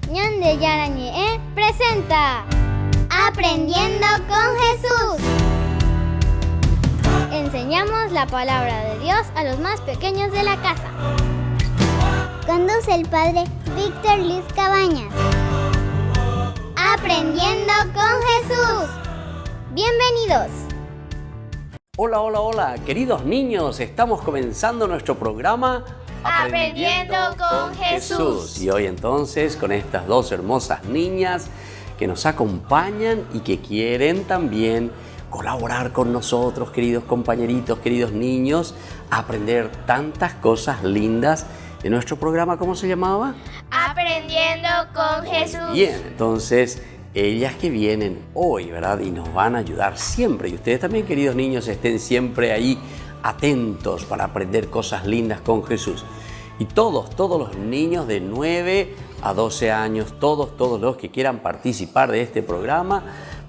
Ñande Yarañe presenta Aprendiendo con Jesús. Enseñamos la palabra de Dios a los más pequeños de la casa. Conduce el padre Víctor Luis Cabañas. Aprendiendo con Jesús. Bienvenidos. Hola, hola, hola, queridos niños, estamos comenzando nuestro programa Aprendiendo con Jesús. Y hoy entonces con estas dos hermosas niñas que nos acompañan y que quieren también colaborar con nosotros, queridos compañeritos, queridos niños, a aprender tantas cosas lindas de nuestro programa. ¿Cómo se llamaba? Aprendiendo con Jesús. Bien, entonces ellas que vienen hoy, ¿verdad? Y nos van a ayudar siempre. Y ustedes también, queridos niños, estén siempre ahí atentos para aprender cosas lindas con Jesús. Y todos los niños de 9 a 12 años, todos los que quieran participar de este programa,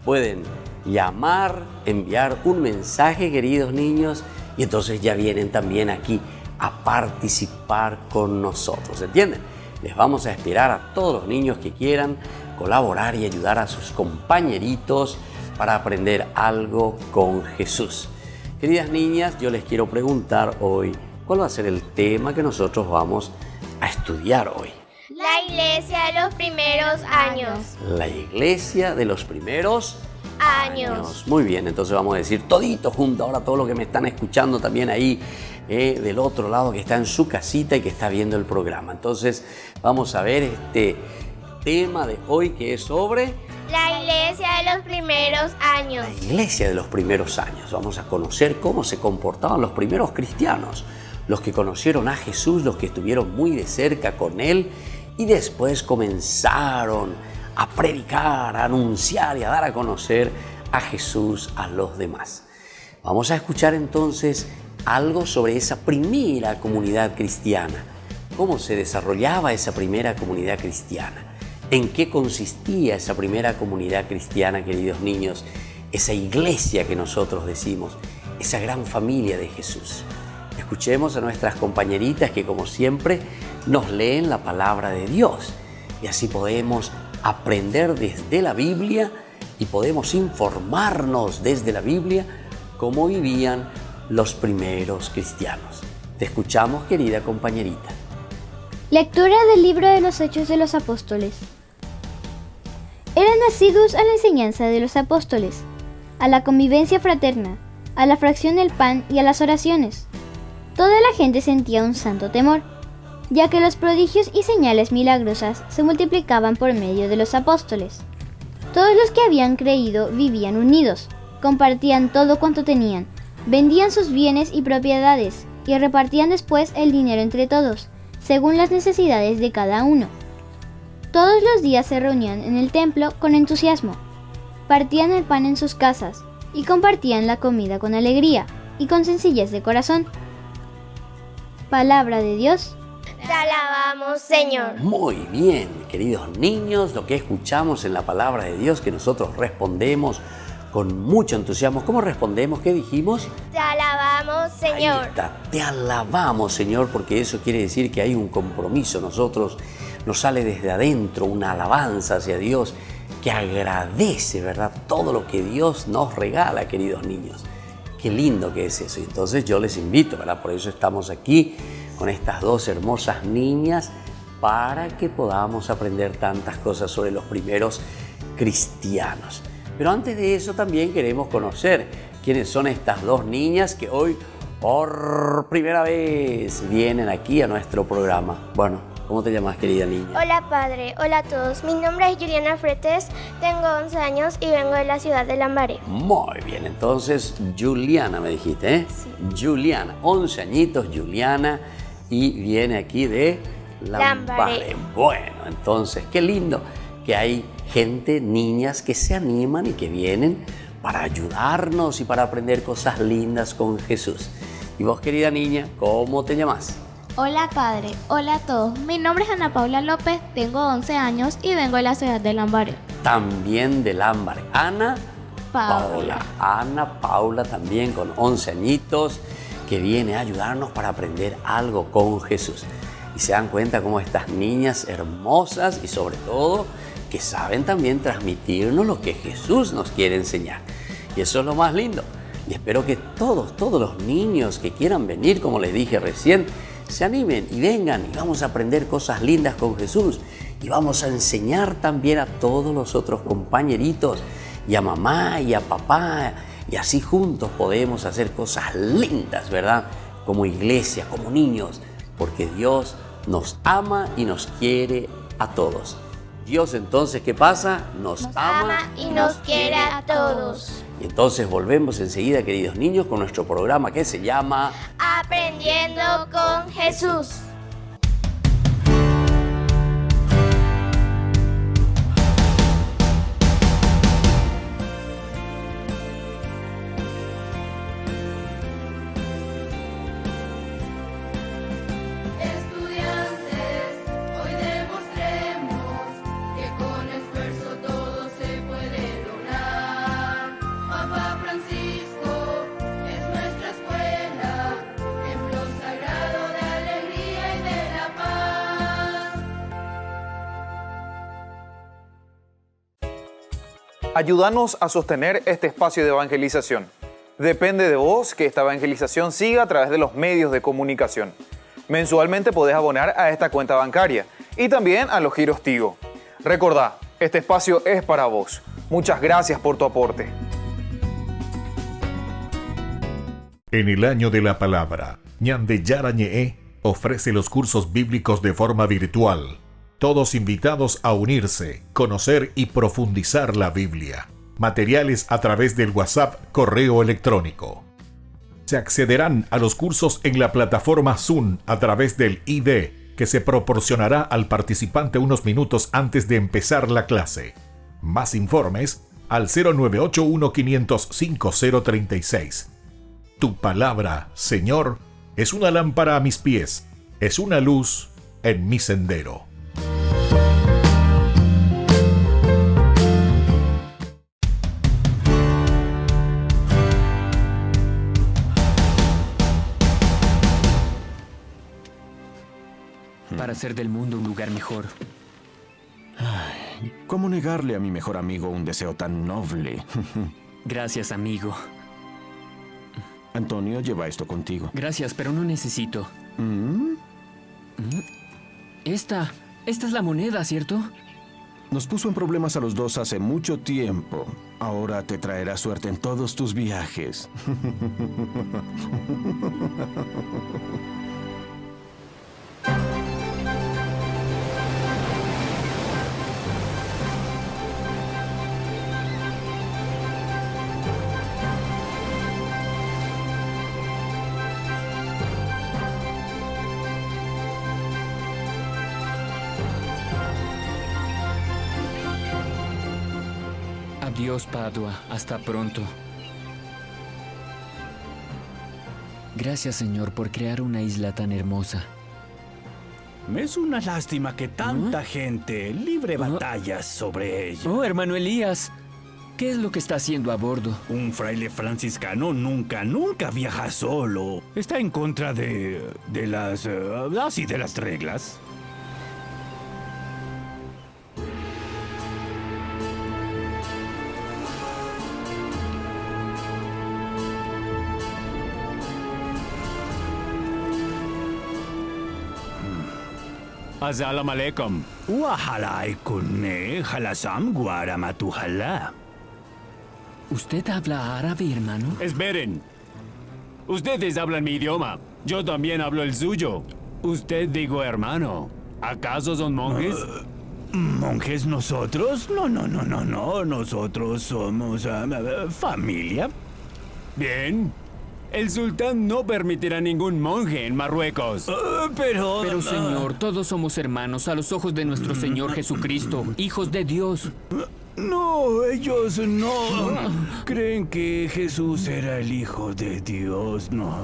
pueden llamar, enviar un mensaje, queridos niños, y entonces ya vienen también aquí a participar con nosotros, ¿entienden? Les vamos a esperar a todos los niños que quieran colaborar y ayudar a sus compañeritos para aprender algo con Jesús. Queridas niñas, yo les quiero preguntar hoy, ¿cuál va a ser el tema que nosotros vamos a estudiar hoy? La iglesia de los primeros años. La iglesia de los primeros años. Muy bien, entonces vamos a decir todito junto, ahora todos los que me están escuchando también ahí del otro lado, que está en su casita y que está viendo el programa. Entonces vamos a ver este tema de hoy, que es sobre la iglesia de los primeros años. La iglesia de los primeros años. Vamos a conocer cómo se comportaban los primeros cristianos, los que conocieron a Jesús, los que estuvieron muy de cerca con Él y después comenzaron a predicar, a anunciar y a dar a conocer a Jesús a los demás. Vamos a escuchar entonces algo sobre esa primera comunidad cristiana, cómo se desarrollaba esa primera comunidad cristiana. ¿En qué consistía esa primera comunidad cristiana, queridos niños? Esa iglesia que nosotros decimos, esa gran familia de Jesús. Escuchemos a nuestras compañeritas que, como siempre, nos leen la palabra de Dios. Y así podemos aprender desde la Biblia y podemos informarnos desde la Biblia cómo vivían los primeros cristianos. Te escuchamos, querida compañerita. Lectura del libro de los Hechos de los Apóstoles. Eran asiduos a la enseñanza de los apóstoles, a la convivencia fraterna, a la fracción del pan y a las oraciones. Toda la gente sentía un santo temor, ya que los prodigios y señales milagrosas se multiplicaban por medio de los apóstoles. Todos los que habían creído vivían unidos, compartían todo cuanto tenían, vendían sus bienes y propiedades y repartían después el dinero entre todos, según las necesidades de cada uno. Todos los días se reunían en el templo con entusiasmo, partían el pan en sus casas y compartían la comida con alegría y con sencillez de corazón. Palabra de Dios. Te alabamos, Señor. Muy bien, queridos niños, lo que escuchamos en la palabra de Dios, que nosotros respondemos con mucho entusiasmo. ¿Cómo respondemos? ¿Qué dijimos? Te alabamos, Señor. Ahí está, te alabamos, Señor, porque eso quiere decir que hay un compromiso. Nosotros nos sale desde adentro una alabanza hacia Dios que agradece, ¿verdad? Todo lo que Dios nos regala, queridos niños. Qué lindo que es eso. Y entonces yo les invito, ¿verdad? Por eso estamos aquí con estas dos hermosas niñas, para que podamos aprender tantas cosas sobre los primeros cristianos. Pero antes de eso también queremos conocer quiénes son estas dos niñas que hoy por primera vez vienen aquí a nuestro programa. Bueno, ¿cómo te llamas, querida niña? Hola, padre. Hola a todos. Mi nombre es Juliana Fretes, tengo 11 años y vengo de la ciudad de Lambaré. Muy bien, entonces Juliana me dijiste, ¿eh? Sí. Juliana, 11 añitos, Juliana, y viene aquí de Lambaré. Bueno, entonces, qué lindo que hay gente, niñas que se animan y que vienen para ayudarnos y para aprender cosas lindas con Jesús. Y vos, querida niña, ¿cómo te llamas? Hola padre, hola a todos. Mi nombre es Ana Paula López, tengo 11 años y vengo de la ciudad de Lambaré. También de Lambaré. Ana Paula. Ana Paula también con 11 añitos, que viene a ayudarnos para aprender algo con Jesús. y se dan cuenta cómo estas niñas hermosas y sobre todo que saben también transmitirnos lo que Jesús nos quiere enseñar. Y eso es lo más lindo. Y espero que todos los niños que quieran venir, como les dije recién, se animen y vengan y vamos a aprender cosas lindas con Jesús. Y vamos a enseñar también a todos los otros compañeritos y a mamá y a papá. Y así juntos podemos hacer cosas lindas, ¿verdad? Como iglesia, como niños, porque Dios nos ama y nos quiere a todos. Dios entonces, ¿qué pasa? Nos ama y nos quiere a todos. Y entonces volvemos enseguida, queridos niños, con nuestro programa que se llama Aprendiendo con Jesús. Ayúdanos a sostener este espacio de evangelización. Depende de vos que esta evangelización siga a través de los medios de comunicación. Mensualmente podés abonar a esta cuenta bancaria y también a los giros Tigo. Recordá, este espacio es para vos. Muchas gracias por tu aporte. En el año de la palabra, Ñande Yarañe ofrece los cursos bíblicos de forma virtual. Todos invitados a unirse, conocer y profundizar la Biblia. Materiales a través del WhatsApp, correo electrónico. Se accederán a los cursos en la plataforma Zoom a través del ID, que se proporcionará al participante unos minutos antes de empezar la clase. Más informes al 0981-500-5036. Tu palabra, Señor, es una lámpara a mis pies, es una luz en mi sendero. Para hacer del mundo un lugar mejor. ¿Cómo negarle a mi mejor amigo un deseo tan noble? Gracias, amigo. Antonio, lleva esto contigo. Gracias, pero no necesito. Esta es la moneda, ¿cierto? Nos puso en problemas a los dos hace mucho tiempo. Ahora te traerá suerte en todos tus viajes. Adiós, Padua. Hasta pronto. Gracias, Señor, por crear una isla tan hermosa. Es una lástima que tanta gente libre batallas sobre ella. Oh, hermano Elías, ¿qué es lo que está haciendo a bordo? Un fraile franciscano nunca viaja solo. Está en contra de las reglas. Assalamu alaikum. Wahalaikunne halasam guaramatuhala. ¿Usted habla árabe, hermano? Esperen. Ustedes hablan mi idioma. Yo también hablo el suyo. Usted digo hermano. ¿Acaso son monjes? ¿Monjes nosotros? No. Nosotros somos familia. Bien. El sultán no permitirá ningún monje en Marruecos. Pero, Señor, todos somos hermanos a los ojos de nuestro Señor Jesucristo, hijos de Dios. No, ellos no. Creen que Jesús era el Hijo de Dios. No.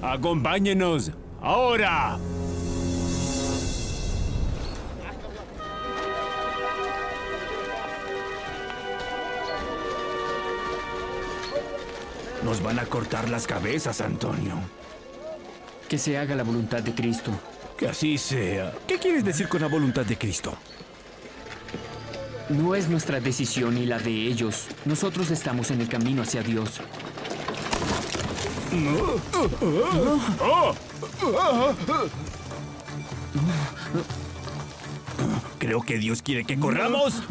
Acompáñenos, ahora. Nos van a cortar las cabezas, Antonio. Que se haga la voluntad de Cristo. Que así sea. ¿Qué quieres decir con la voluntad de Cristo? No es nuestra decisión ni la de ellos. Nosotros estamos en el camino hacia Dios. Creo que Dios quiere que corramos.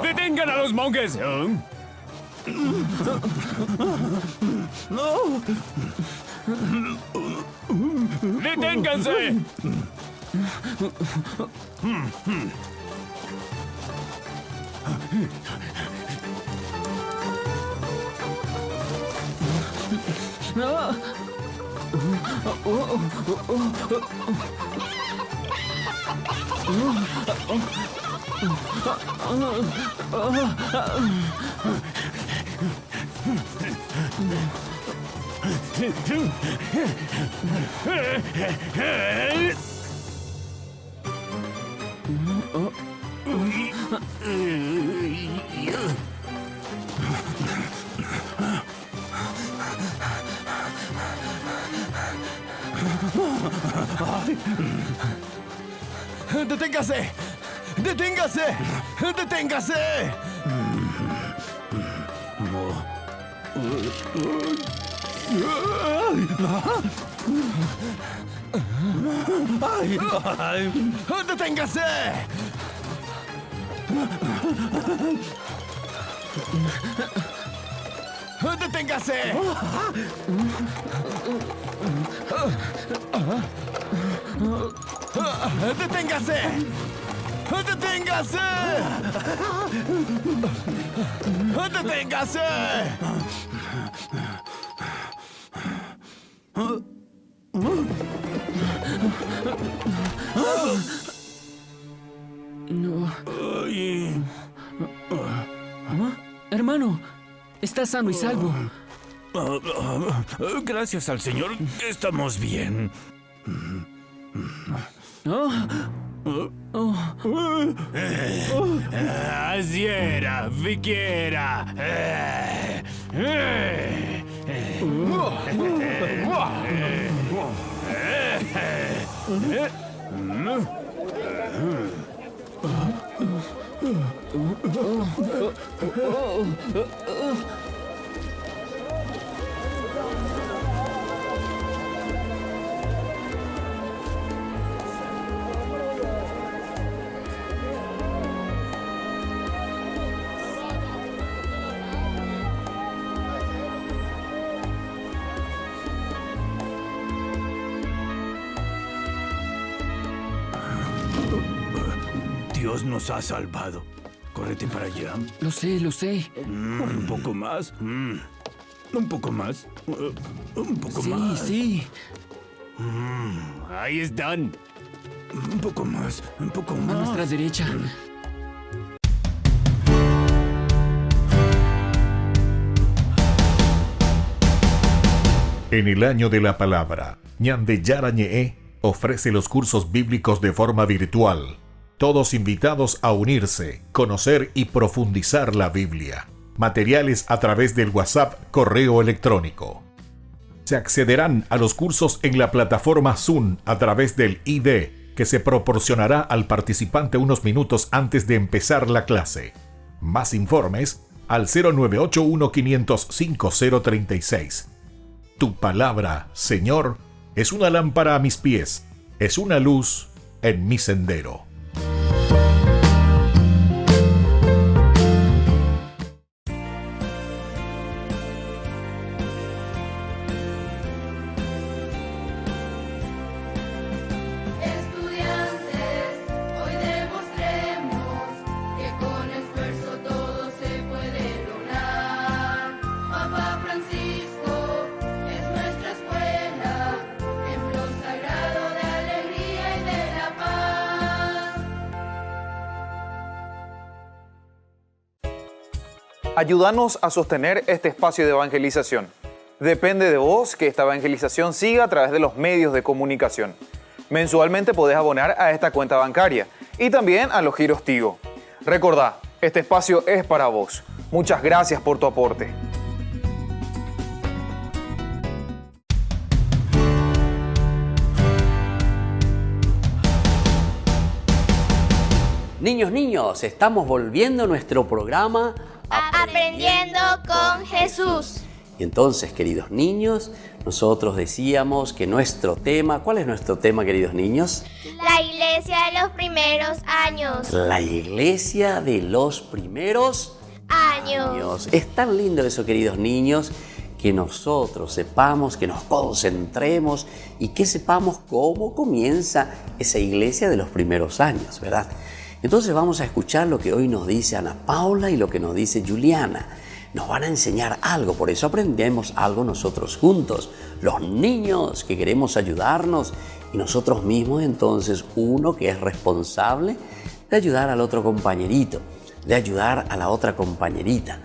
¡Detengan a los monjes! ¡Deténganse! ¡Deténgase! ¡Deténgase! ¡Deténgase! ¡Deténgase! ¡Deténgase! ¡Deténgase! ¡Deténgase! ¡Deténgase! No. Hermano, está sano y salvo. Gracias al Señor, estamos bien. Así era, Viquiera. Dios nos ha salvado. Córrete para allá. Lo sé, lo sé. Un poco más. Un poco más. Un poco más. Sí, sí. Ahí están. Un poco más. Un poco A más. nuestra derecha. En el año de la palabra, Ñande Yarañe ofrece los cursos bíblicos de forma virtual. Todos invitados a unirse, conocer y profundizar la Biblia. Materiales a través del WhatsApp, correo electrónico. Se accederán a los cursos en la plataforma Zoom a través del ID que se proporcionará al participante unos minutos antes de empezar la clase. Más informes al 0981-500-5036. Tu palabra, Señor, es una lámpara a mis pies, es una luz en mi sendero. Ayúdanos a sostener este espacio de evangelización. Depende de vos que esta evangelización siga a través de los medios de comunicación. Mensualmente podés abonar a esta cuenta bancaria y también a los giros Tigo. Recordá, este espacio es para vos. Muchas gracias por tu aporte. Niños, estamos volviendo a nuestro programa Aprendiendo con Jesús. Y entonces, queridos niños, nosotros decíamos que nuestro tema, ¿cuál es nuestro tema, queridos niños? La iglesia de los primeros años. La iglesia de los primeros años. Es tan lindo eso, queridos niños, que nosotros sepamos, que nos concentremos y que sepamos cómo comienza esa iglesia de los primeros años, ¿verdad? Entonces vamos a escuchar lo que hoy nos dice Ana Paula y lo que nos dice Juliana. Nos van a enseñar algo, por eso aprendemos algo nosotros juntos, los niños que queremos ayudarnos y nosotros mismos entonces uno que es responsable de ayudar al otro compañerito, de ayudar a la otra compañerita.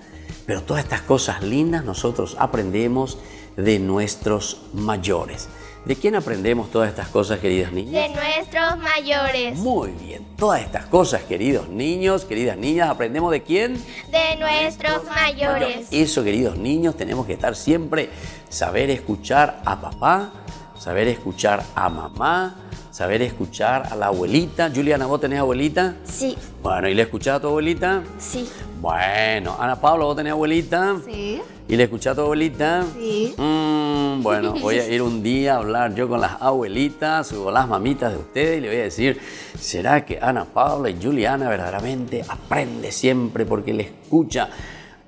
Pero todas estas cosas lindas nosotros aprendemos de nuestros mayores. ¿De quién aprendemos todas estas cosas, queridos niños? De nuestros mayores. Muy bien, todas estas cosas, queridos niños, queridas niñas, ¿aprendemos de quién? De nuestros mayores. Eso, queridos niños, tenemos que estar siempre, saber escuchar a papá, saber escuchar a mamá, saber escuchar a la abuelita. Juliana, ¿vos tenés abuelita? Sí. Bueno, ¿y le escuchás a tu abuelita? Sí. Bueno, Ana Paula, ¿vos tenés abuelita? Sí. ¿Y le escuchás a tu abuelita? Sí. Bueno, voy a ir un día a hablar yo con las abuelitas o las mamitas de ustedes y le voy a decir, ¿será que Ana Paula y Juliana verdaderamente aprende siempre porque le escucha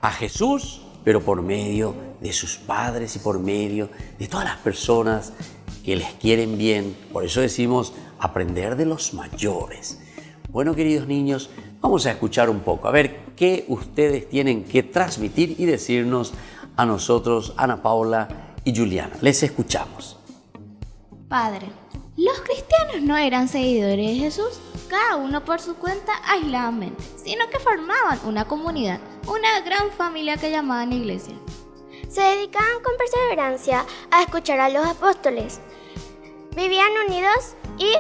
a Jesús, pero por medio de sus padres y por medio de todas las personas que les quieren bien? Por eso decimos aprender de los mayores. Bueno, queridos niños, vamos a escuchar un poco, a ver qué ustedes tienen que transmitir y decirnos a nosotros, Ana Paula y Juliana. Les escuchamos. Padre, los cristianos no eran seguidores de Jesús, cada uno por su cuenta aisladamente, sino que formaban una comunidad, una gran familia que llamaban iglesia. Se dedicaban con perseverancia a escuchar a los apóstoles. Vivían unidos y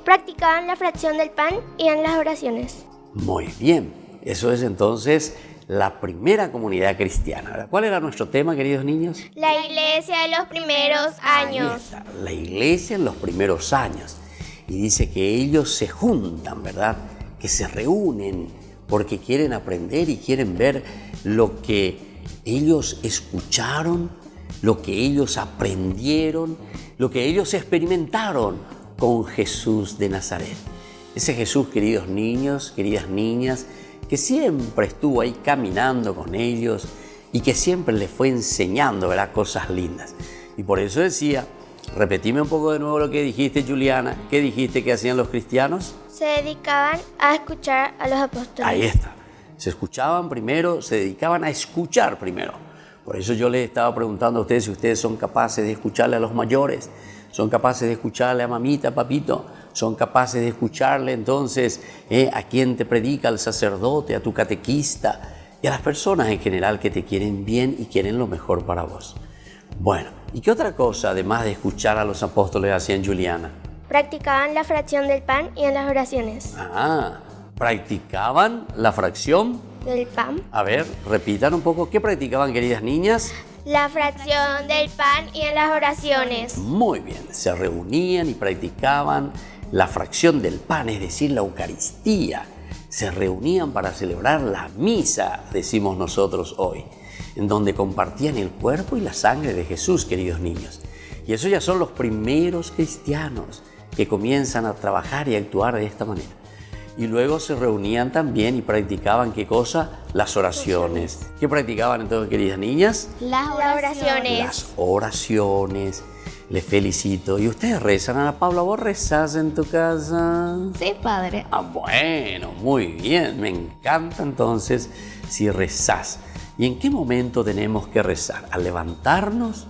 practicaban la fracción del pan y en las oraciones. Muy bien, eso es entonces la primera comunidad cristiana. ¿Cuál era nuestro tema, queridos niños? La iglesia de los primeros años. Ahí está, la iglesia en los primeros años. Y dice que ellos se juntan, ¿verdad? Que se reúnen porque quieren aprender y quieren ver lo que ellos escucharon, lo que ellos aprendieron, lo que ellos experimentaron con Jesús de Nazaret. Ese Jesús, queridos niños, queridas niñas, que siempre estuvo ahí caminando con ellos y que siempre les fue enseñando, ¿verdad?, cosas lindas. Y por eso decía, repetime un poco de nuevo lo que dijiste, Juliana. ¿Qué dijiste que hacían los cristianos? Se dedicaban a escuchar a los apóstoles. Ahí está. Se escuchaban primero, se dedicaban a escuchar primero. Por eso yo les estaba preguntando a ustedes si ustedes son capaces de escucharle a los mayores, son capaces de escucharle a mamita, papito, son capaces de escucharle entonces a quien te predica, al sacerdote, a tu catequista y a las personas en general que te quieren bien y quieren lo mejor para vos. Bueno, ¿y qué otra cosa además de escuchar a los apóstoles hacían, Juliana? Practicaban la fracción del pan y en las oraciones. Practicaban la fracción del pan. A ver, repitan un poco. ¿Qué practicaban, queridas niñas? La fracción del pan y en las oraciones. Muy bien, se reunían y practicaban la fracción del pan, es decir, la Eucaristía. Se reunían para celebrar la misa, decimos nosotros hoy, en donde compartían el cuerpo y la sangre de Jesús, queridos niños. Y esos ya son los primeros cristianos que comienzan a trabajar y a actuar de esta manera. Y luego se reunían también y practicaban, ¿qué cosa? Las oraciones. ¿Qué practicaban entonces, queridas niñas? Las oraciones. Las oraciones. Les felicito. ¿Y ustedes rezan? Ana Paula, ¿vos rezás en tu casa? Sí, padre. Bueno, muy bien. Me encanta entonces si rezás. ¿Y en qué momento tenemos que rezar? ¿Al levantarnos?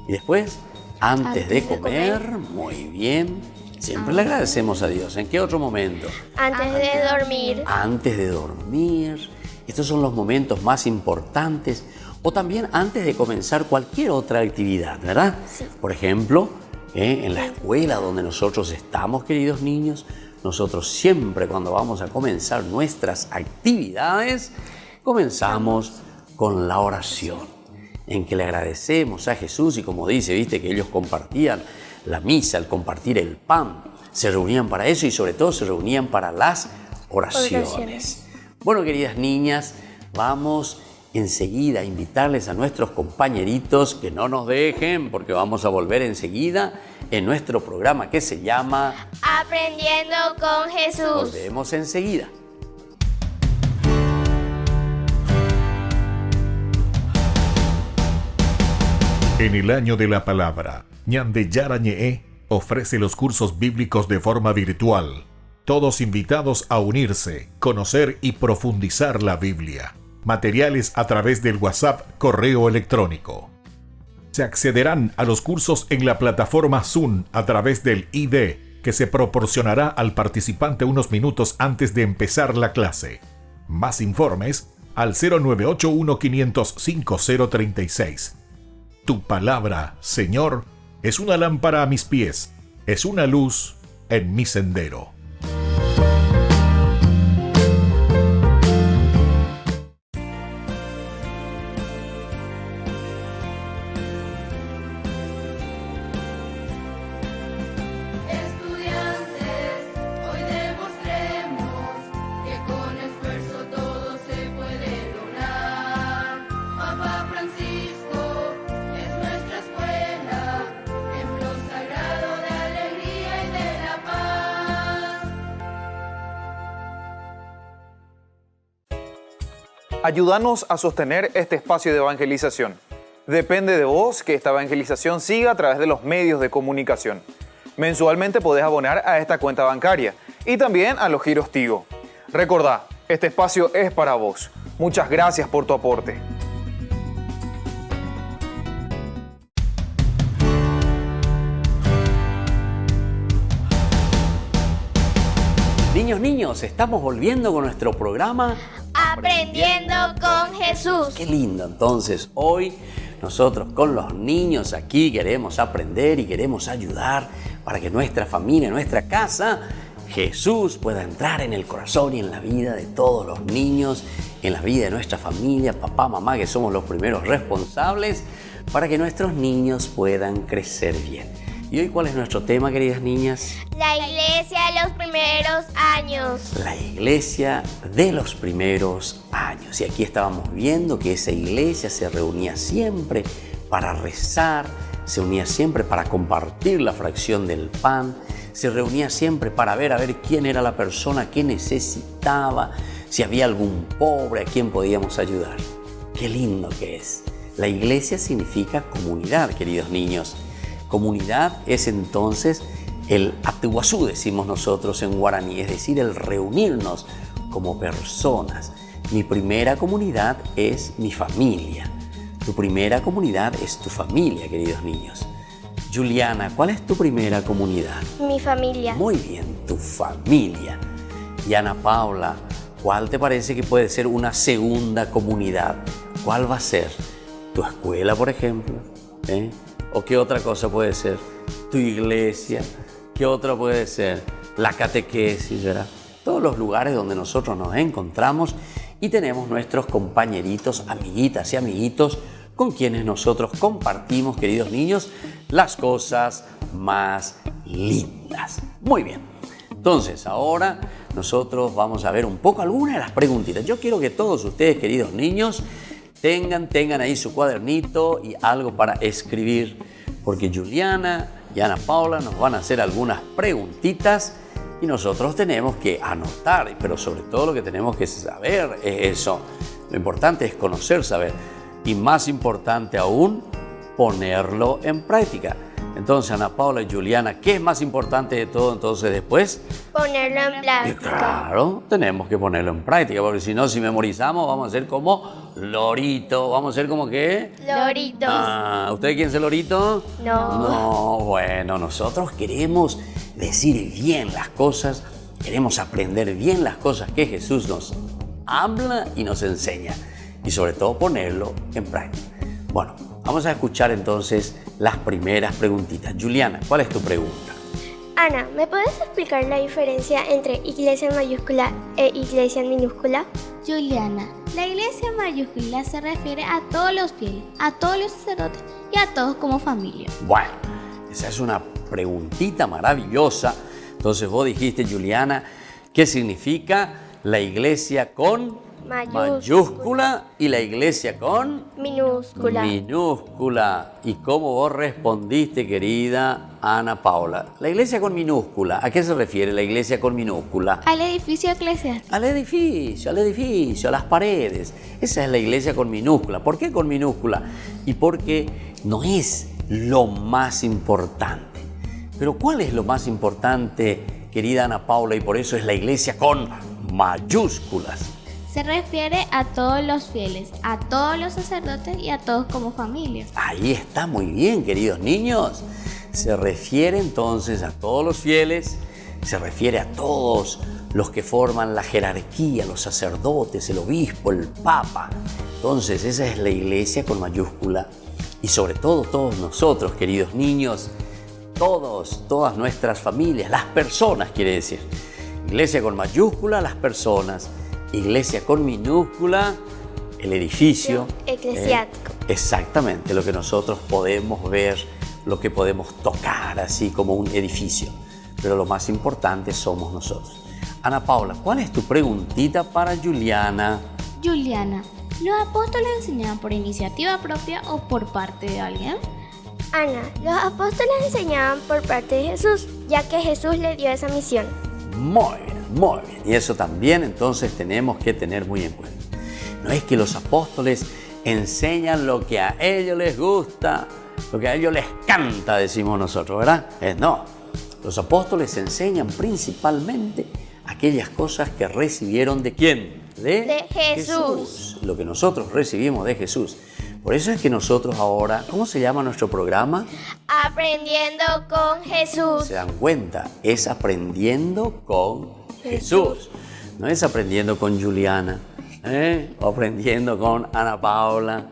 ¿Y después? Antes de comer. Muy bien. Siempre le agradecemos a Dios. ¿En qué otro momento? Antes de dormir. Antes de dormir. Estos son los momentos más importantes. O también antes de comenzar cualquier otra actividad, ¿verdad? Sí. Por ejemplo, en la escuela donde nosotros estamos, queridos niños, nosotros siempre cuando vamos a comenzar nuestras actividades, comenzamos con la oración, en que le agradecemos a Jesús y como dice, viste que ellos compartían la misa, el compartir el pan, se reunían para eso y sobre todo se reunían para las oraciones. Bueno, queridas niñas, vamos enseguida a invitarles a nuestros compañeritos que no nos dejen, porque vamos a volver enseguida en nuestro programa que se llama Aprendiendo con Jesús. Volvemos enseguida. En el año de la palabra, Ñande Yarañe ofrece los cursos bíblicos de forma virtual. Todos invitados a unirse, conocer y profundizar la Biblia. Materiales a través del WhatsApp, correo electrónico. Se accederán a los cursos en la plataforma Zoom a través del ID, que se proporcionará al participante unos minutos antes de empezar la clase. Más informes al 0981-500-5036. Tu palabra, Señor, es una lámpara a mis pies, es una luz en mi sendero. Ayúdanos a sostener este espacio de evangelización. Depende de vos que esta evangelización siga a través de los medios de comunicación. Mensualmente podés abonar a esta cuenta bancaria y también a los giros Tigo. Recordá, este espacio es para vos. Muchas gracias por tu aporte. Niños, estamos volviendo con nuestro programa Aprendiendo con Jesús. Qué lindo. Entonces, hoy nosotros con los niños aquí queremos aprender y queremos ayudar para que nuestra familia, nuestra casa, Jesús pueda entrar en el corazón y en la vida de todos los niños, en la vida de nuestra familia, papá, mamá, que somos los primeros responsables para que nuestros niños puedan crecer bien. ¿Y hoy cuál es nuestro tema, queridas niñas? La iglesia de los primeros años. La iglesia de los primeros años. Y aquí estábamos viendo que esa iglesia se reunía siempre para rezar, se unía siempre para compartir la fracción del pan, se reunía siempre para ver a ver quién era la persona que necesitaba, si había algún pobre a quien podíamos ayudar. Qué lindo que es. La iglesia significa comunidad, queridos niños. Comunidad es entonces el atuazú, decimos nosotros en guaraní, es decir, el reunirnos como personas. Mi primera comunidad es mi familia. Tu primera comunidad es tu familia, queridos niños. Juliana, ¿cuál es tu primera comunidad? Mi familia. Muy bien, tu familia. Y Ana Paula, ¿cuál te parece que puede ser una segunda comunidad? ¿Cuál va a ser? ¿Tu escuela, por ejemplo? ¿O qué otra cosa puede ser? ¿Tu iglesia? ¿Qué otra puede ser? La catequesis, ¿verdad? Todos los lugares donde nosotros nos encontramos y tenemos nuestros compañeritos, amiguitas y amiguitos con quienes nosotros compartimos, queridos niños, las cosas más lindas. Muy bien. Entonces, ahora nosotros vamos a ver un poco algunas de las preguntitas. Yo quiero que todos ustedes, queridos niños, tengan ahí su cuadernito y algo para escribir, porque Juliana y Ana Paula nos van a hacer algunas preguntitas y nosotros tenemos que anotar, pero sobre todo lo que tenemos que saber es eso. Lo importante es conocer, saber, y más importante aún, ponerlo en práctica. Entonces, Ana Paula y Juliana, ¿qué es más importante de todo entonces después? Ponerlo en práctica. Claro, tenemos que ponerlo en práctica, porque si no, si memorizamos, vamos a ser como lorito. ¿Vamos a ser como qué? Loritos. ¿Usted quién es el lorito? No. No, bueno, nosotros queremos decir bien las cosas, queremos aprender bien las cosas que Jesús nos habla y nos enseña, y sobre todo ponerlo en práctica. Bueno, vamos a escuchar entonces las primeras preguntitas. Juliana, ¿cuál es tu pregunta? Ana, ¿me puedes explicar la diferencia entre iglesia en mayúscula e iglesia en minúscula? Juliana, la iglesia en mayúscula se refiere a todos los fieles, a todos los sacerdotes y a todos como familia. Bueno, esa es una preguntita maravillosa. Entonces vos dijiste, Juliana, ¿Qué significa la iglesia con mayúscula y la iglesia con minúscula? Minúscula. ¿Y cómo vos respondiste, querida Ana Paula? La iglesia con minúscula, ¿a qué se refiere la iglesia con minúscula? Al edificio eclesiástico. Al edificio, a las paredes. Esa es la iglesia con minúscula. ¿Por qué con minúscula? Y porque no es lo más importante. Pero ¿cuál es lo más importante, querida Ana Paula? Y por eso es la iglesia con mayúsculas. Se refiere a todos los fieles, a todos los sacerdotes y a todos como familia. Ahí está, muy bien, queridos niños. Se refiere entonces a todos los fieles, se refiere a todos los que forman la jerarquía, los sacerdotes, el obispo, el papa. Entonces, esa es la iglesia con mayúscula. Y sobre todo todos nosotros, queridos niños, todas nuestras familias, las personas, quiere decir. Iglesia con mayúscula, las personas. Iglesia con minúscula, el edificio eclesiástico. Exactamente, lo que nosotros podemos ver, lo que podemos tocar, así como un edificio. Pero lo más importante somos nosotros. Ana Paula, ¿cuál es tu preguntita para Juliana? Juliana, ¿los apóstoles enseñaban por iniciativa propia o por parte de alguien? Ana, los apóstoles enseñaban por parte de Jesús, ya que Jesús le dio esa misión. Muy bien. Muy bien, y eso también entonces tenemos que tener muy en cuenta. No es que los apóstoles enseñan lo que a ellos les gusta, lo que a ellos les canta, decimos nosotros, ¿verdad? No, los apóstoles enseñan principalmente aquellas cosas que recibieron ¿de quién? De Jesús. Lo que nosotros recibimos de Jesús. Por eso es que nosotros ahora, ¿cómo se llama nuestro programa? Aprendiendo con Jesús. ¿Se dan cuenta? Es aprendiendo con Jesús. No es aprendiendo con Juliana, o aprendiendo con Ana Paula,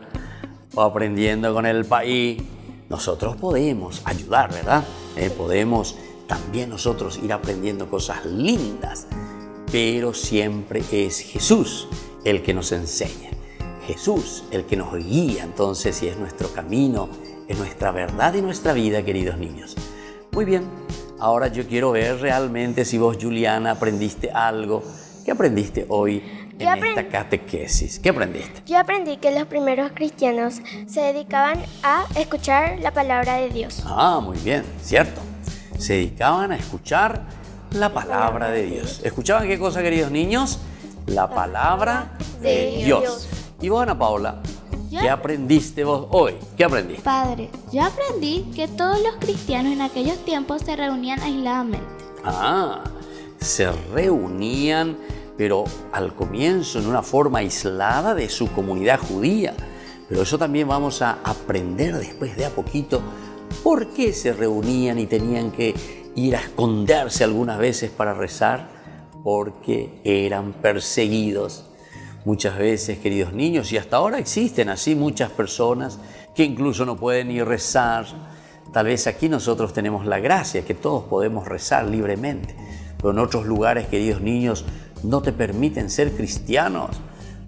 o aprendiendo con el país. Nosotros podemos ayudar, ¿verdad? Podemos también nosotros ir aprendiendo cosas lindas, pero siempre es Jesús el que nos enseña. Jesús el que nos guía, entonces, si es nuestro camino, es nuestra verdad y nuestra vida, queridos niños. Muy bien. Ahora yo quiero ver realmente si vos, Juliana, aprendiste algo. ¿Qué aprendiste hoy en esta catequesis? ¿Qué aprendiste? Yo aprendí que los primeros cristianos se dedicaban a escuchar la palabra de Dios. Ah, muy bien, cierto. Se dedicaban a escuchar la palabra de Dios. ¿Escuchaban qué cosa, queridos niños? La palabra de Dios. ¿Y vos, Ana Paula? ¿Qué aprendiste vos hoy? ¿Qué aprendiste? Padre, yo aprendí que todos los cristianos en aquellos tiempos se reunían aisladamente. Ah, se reunían, pero al comienzo en una forma aislada de su comunidad judía. Pero eso también vamos a aprender después de a poquito. ¿Por qué se reunían y tenían que ir a esconderse algunas veces para rezar? Porque eran perseguidos. Muchas veces, queridos niños, y hasta ahora existen así muchas personas que incluso no pueden ni rezar. Tal vez aquí nosotros tenemos la gracia que todos podemos rezar libremente, pero en otros lugares, queridos niños, no te permiten ser cristianos,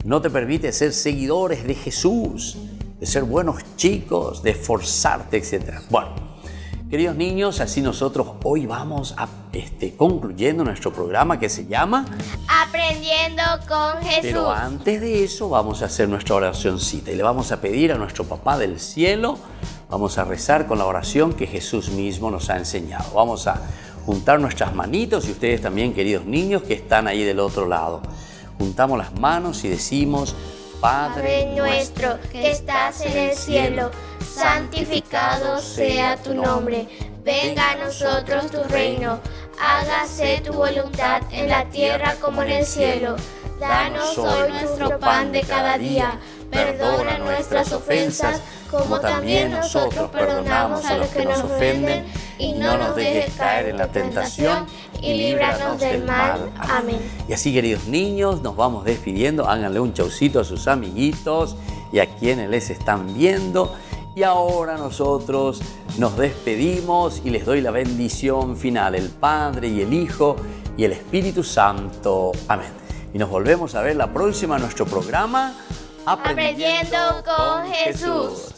no te permite ser seguidores de Jesús, de ser buenos chicos, de esforzarte, etc. Bueno, queridos niños, así nosotros hoy vamos a concluyendo nuestro programa que se llama Aprendiendo con Jesús. Pero antes de eso vamos a hacer nuestra oracioncita y le vamos a pedir a nuestro Papá del Cielo, vamos a rezar con la oración que Jesús mismo nos ha enseñado. Vamos a juntar nuestras manitos y ustedes también, queridos niños que están ahí del otro lado. Juntamos las manos y decimos: Padre nuestro que estás en el cielo, santificado sea tu nombre. Venga a nosotros tu reino. Hágase tu voluntad en la tierra como en el cielo. Danos hoy nuestro pan de cada día. Perdona nuestras ofensas, como también nosotros perdonamos a los que nos ofenden. Y no nos dejes caer en la tentación, y líbranos del mal. Amén. Y así, queridos niños, nos vamos despidiendo. Háganle un chaucito a sus amiguitos y a quienes les están viendo. Y ahora nosotros nos despedimos y les doy la bendición final, el Padre y el Hijo y el Espíritu Santo. Amén. Y nos volvemos a ver la próxima en nuestro programa Aprendiendo con Jesús.